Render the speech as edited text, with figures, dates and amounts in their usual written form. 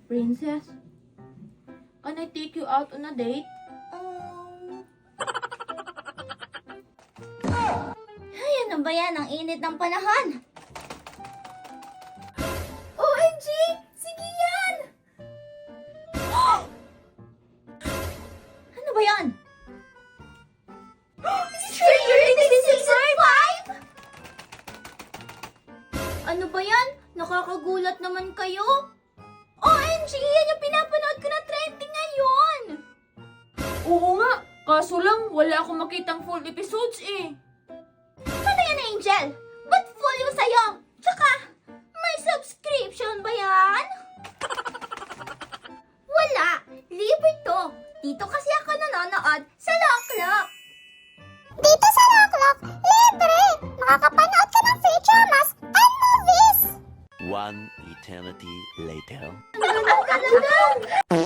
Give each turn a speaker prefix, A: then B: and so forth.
A: Princess, can I take you out on a date?
B: Ay, ano ba yan? Ang init ng panahon.
A: OMG! Sige yan!
B: Ano ba yan?
A: Stranger Things Season 5!
B: Ano ba yan? Nakakagulat naman kayo. OMG! Yan yung pinapanood ko na trending ngayon.
A: Oo nga, kaso lang wala akong makitang full episodes eh.
B: Ano yan, Angel? Ba't full yung sayo? Tsaka, may subscription ba yan? Wala. Libre to. Dito kasi ako nanonood sa Loklok. Dito sa Loklok, libre! Makakapanood ka ng free dramas and movies!
C: One eternity later.
B: Ang ganda!